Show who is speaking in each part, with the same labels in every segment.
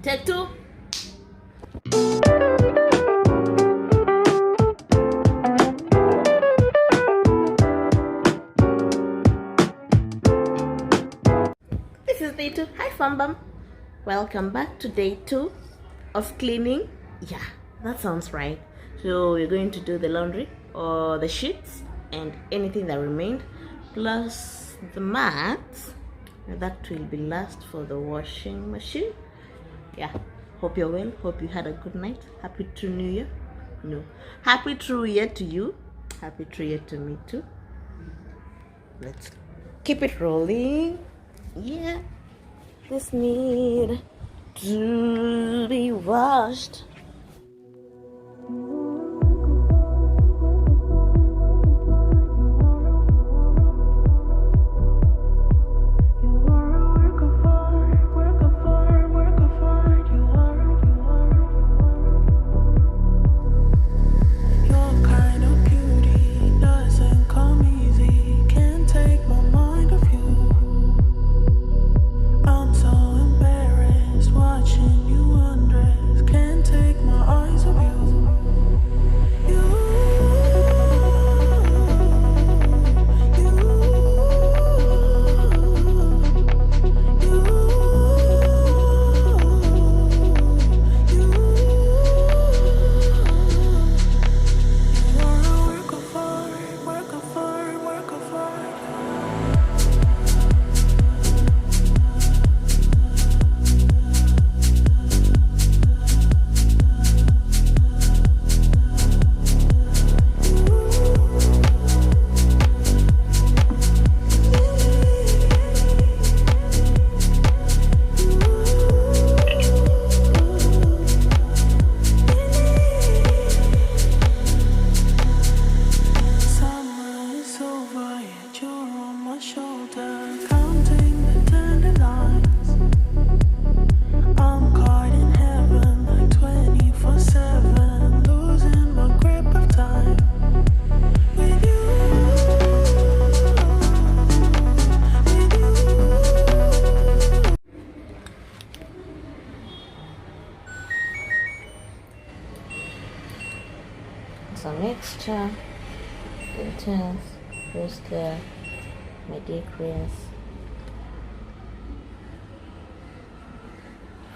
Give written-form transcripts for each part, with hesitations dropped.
Speaker 1: Take two. This is day 2. Hi Fambam. Welcome back to day 2 of cleaning. Yeah, that sounds right. So we're going to do the laundry or the sheets and anything that remained, plus the mats. That will be last for the washing machine. Yeah, hope you're well. Hope you had a good night. Happy True New Year. No, happy True Year to you. Happy True Year to me too. Let's keep it rolling. Yeah, this need to be washed. Some extra intense roaster, my dear Chris,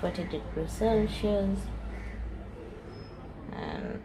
Speaker 1: 40 degrees Celsius, and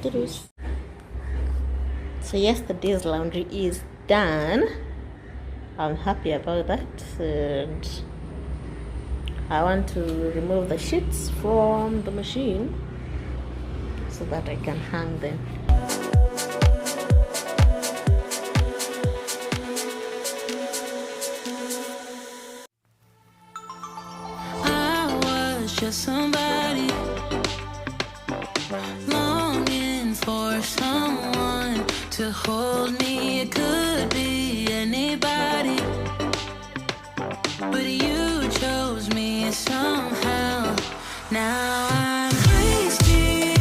Speaker 1: please. So yesterday's laundry is done. I'm happy about that, and I want to remove the sheets from the machine so that I can hang them. I was just somebody longing
Speaker 2: looking for someone to hold me. It could be anybody, but you chose me somehow. Now I'm crazy,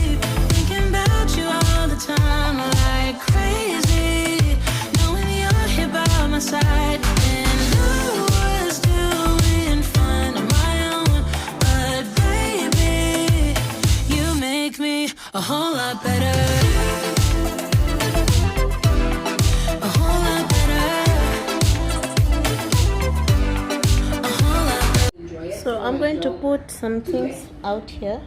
Speaker 2: thinking about you all the time, like crazy, knowing you're here by my side. And I was doing fine on my own, but baby, you make me a whole lot better. A whole lot better. A whole lot better.
Speaker 1: So I'm going to put some things out here.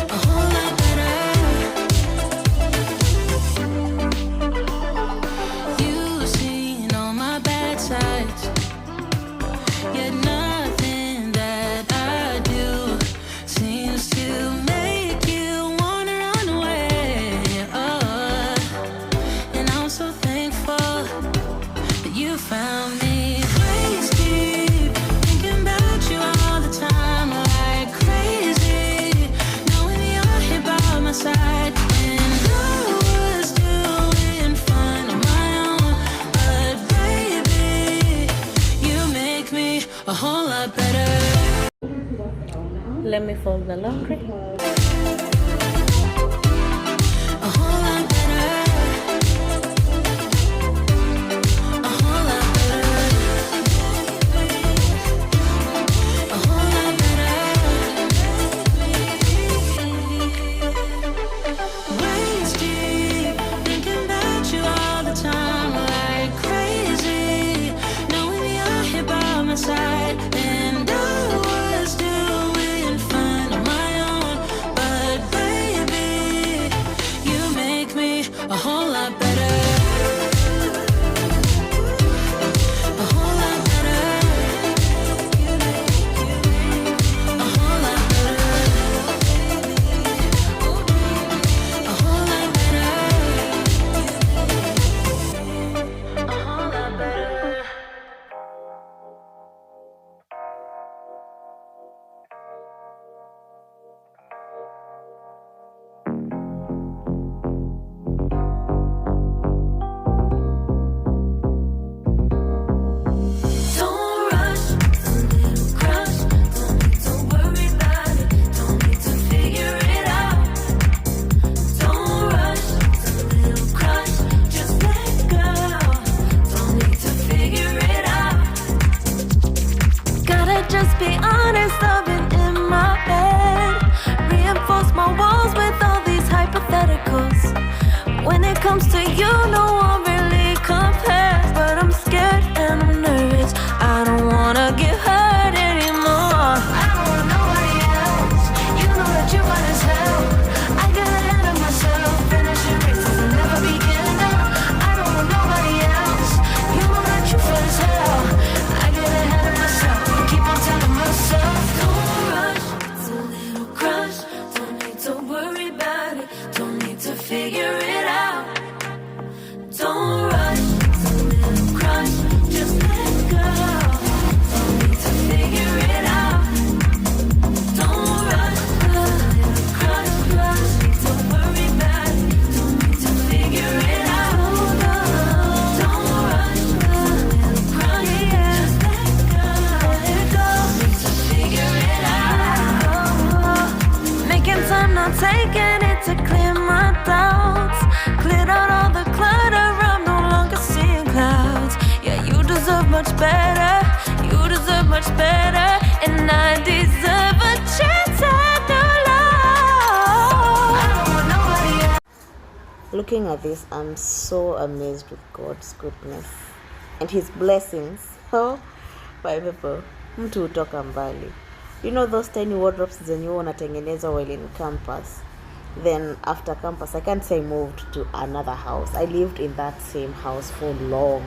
Speaker 2: A whole lot better. You've seen all my bad sides, yet nothing that I do seems to make you wanna run away. Oh, and I'm so thankful that you found me. Ways deep, thinking about you all the time, like crazy, knowing you're here by my side. And I was doing fine on my own, but baby, you make me a whole lot better.
Speaker 1: Let me fold the laundry.
Speaker 2: A whole lot better. A whole lot better. A whole lot better. Waist deep, thinking about you all the time, like crazy, knowing you're here by my side. And I was doing fine on my own, but baby, you make me a whole lot better. A whole lot better. A whole lot better. A whole lot better. A whole lot better. Don't rush, a little crush. Don't need to worry about it. Don't need to figure it out. Don't rush, a little crush. Just let go. Don't need to figure it out. Gotta just be honest, I've been in my head. Reinforce my walls with all these hypotheticals. When it comes to you, no one really compares. But I'm scared and I'm nervous. I don't wanna get hurt anymore. I don't want nobody else. You know that you might as hell. I got ahead of myself, finishing races and never begin. I don't want nobody else. You know that you feel as hell. I get ahead of myself, keep on telling myself, don't rush. It's a little crush. Don't need to worry about it. Don't need to figure it out. Don't rush. It's a little crush. Just let go. Don't need to figure it out. Don't rush. A little crush. Don't need to worry about it. Don't need to figure it out. Don't rush. A little crush. Just let go. Don't need to figure it out. Making time, not taking it to clear my doubts. Cleared out all the clutter, I'm no longer seeing clouds. Yeah, you deserve much better. You deserve much better. And I deserve a chance at new love. I don't want nobody else.
Speaker 1: Looking at this, I'm so amazed with God's goodness and His blessings. Oh, my people, mtu hutoka mbali. You know those tiny wardrobes zenye huwa unatengeneza while in campus. Then after campus, I can't say I moved to another house. I lived in that same house for long.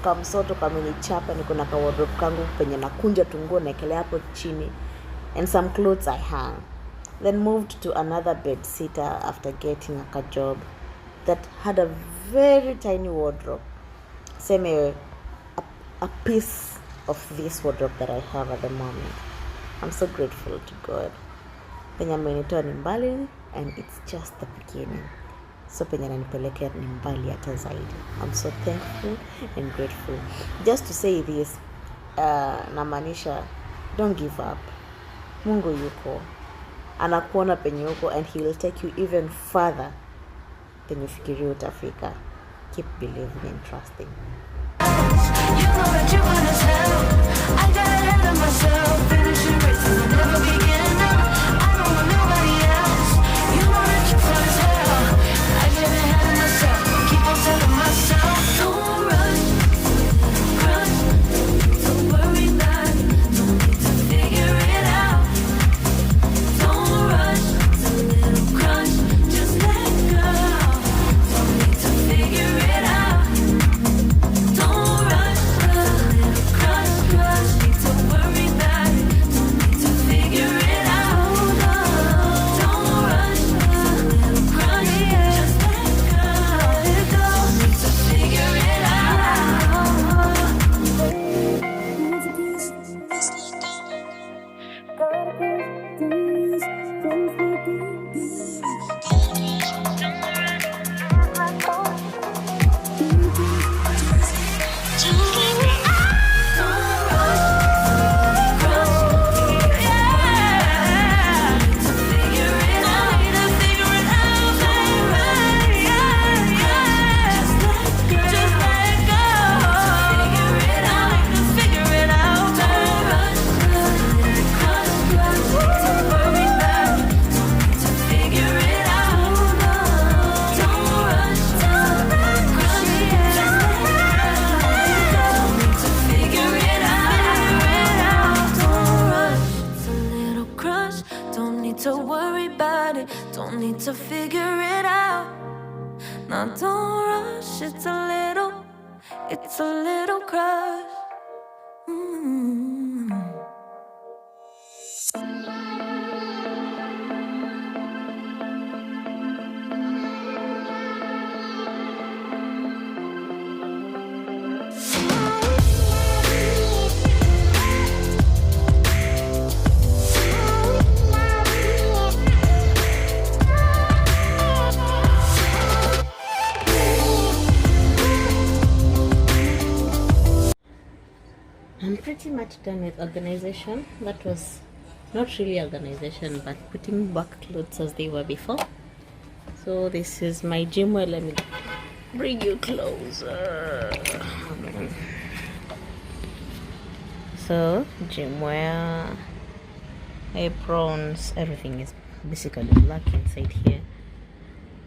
Speaker 1: Kamsoto kamenichapa, niko na wardrobe kangu penye nakunja tunguo naekelea hapo chini, and some clothes I hang. Then moved to another bed sitter after getting a job that had a very tiny wardrobe. Same a piece of this wardrobe that I have at the moment. I'm so grateful to God. penye amenitoa ni mbali, and it's just the beginning. So penye ananipelekea ni mbali hata zaidi. I'm so thankful and grateful. Just to say this, namaanisha don't give up. Mungu yuko, anakuona penye uko, and he will take you even further penye fikiria utafika. Keep believing and trusting.
Speaker 2: You know that you're gonna tell. I got ahead of myself. Finishing races will never begin now. I don't want nobody else. You know that you're gonna tell. I get ahead of myself. Keep on telling myself. Don't rush, crush. Don't worry about it. Don't need to figure it out. Don't rush, it's a little crush. Just let go. Don't need to figure it out. Don't rush, it's a little crush, crush. Need to worry about it. Don't need to figure it out. Don't rush, it's a little crush. Just let go. Don't need to figure it to worry about it, don't need to figure it out. Now don't rush, it's a little crush.
Speaker 1: I'm pretty much done with organization. That was not really organization, but putting back clothes as they were before. So this is my gym wear. Let me bring you closer. So gym wear, aprons, everything is basically black inside here.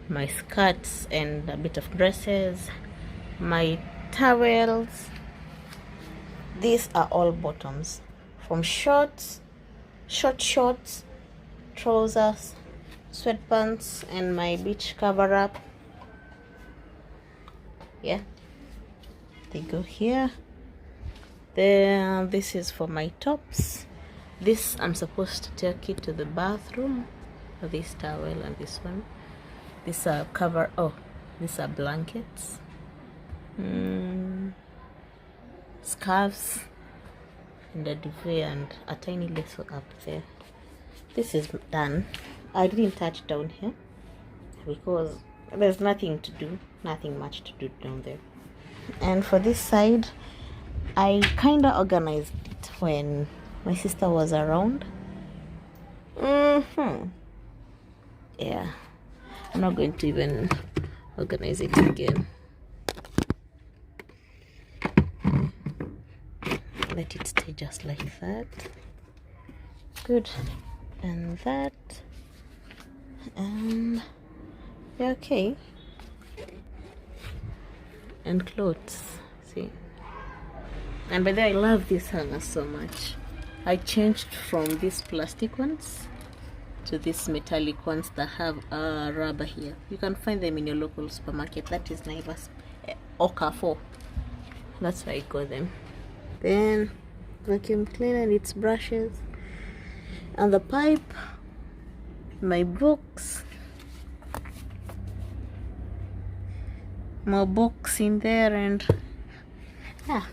Speaker 1: My skirts and a bit of dresses, my towels. These are all bottoms, from shorts, short shorts, trousers, sweatpants, and my beach cover up. Yeah, they go here. Then this is for my tops. This I'm supposed to take it to the bathroom. This towel and this one. These are cover. Oh, these are blankets. Scarves and a duvet and a tiny lace up there. This is done. I didn't touch down here because there's nothing to do, nothing much to do down there. And for this side, I kind of organized it when my sister was around. Yeah, I'm not going to even organize it again. Let it stay just like that. Good. And that. And yeah, okay. And clothes. See. And by the way, I love these hangers so much. I changed from these plastic ones to these metallic ones that have a rubber here. You can find them in your local supermarket. That is Naivas or Carrefour. That's where I got them. Then vacuum cleaner and its brushes, and the pipe, my books, more books in there, and yeah.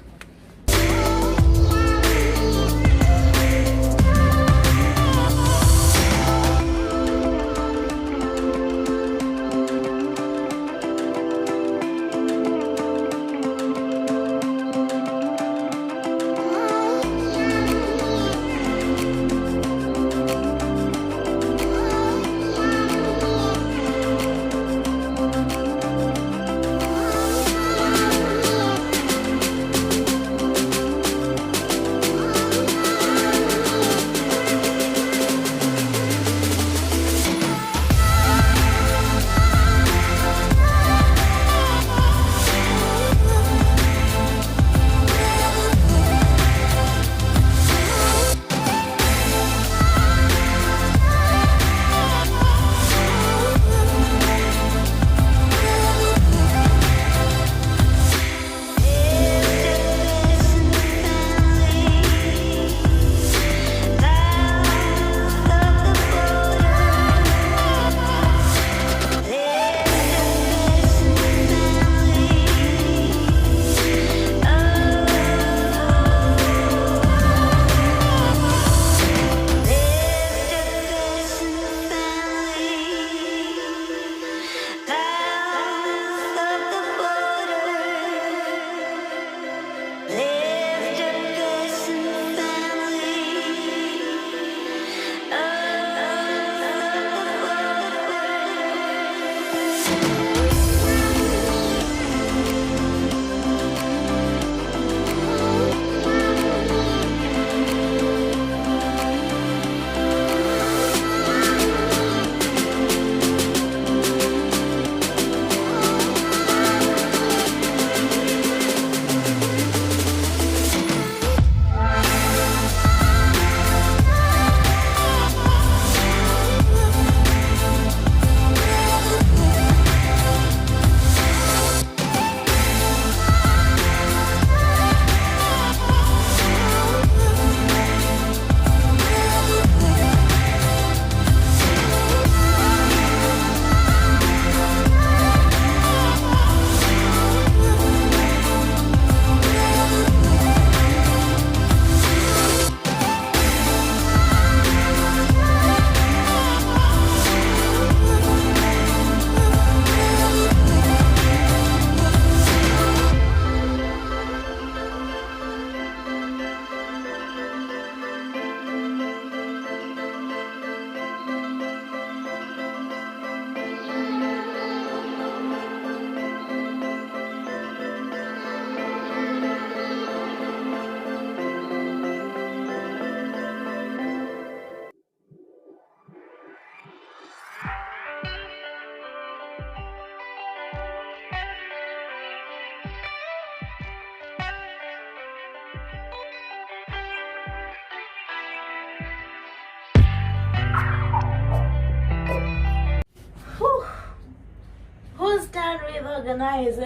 Speaker 1: with organizing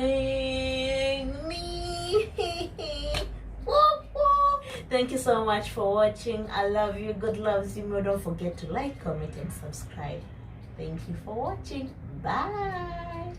Speaker 1: me. Woo, woo. Thank you so much for watching. I love you. God loves you. Don't forget to like, comment, and subscribe. Thank you for watching. Bye.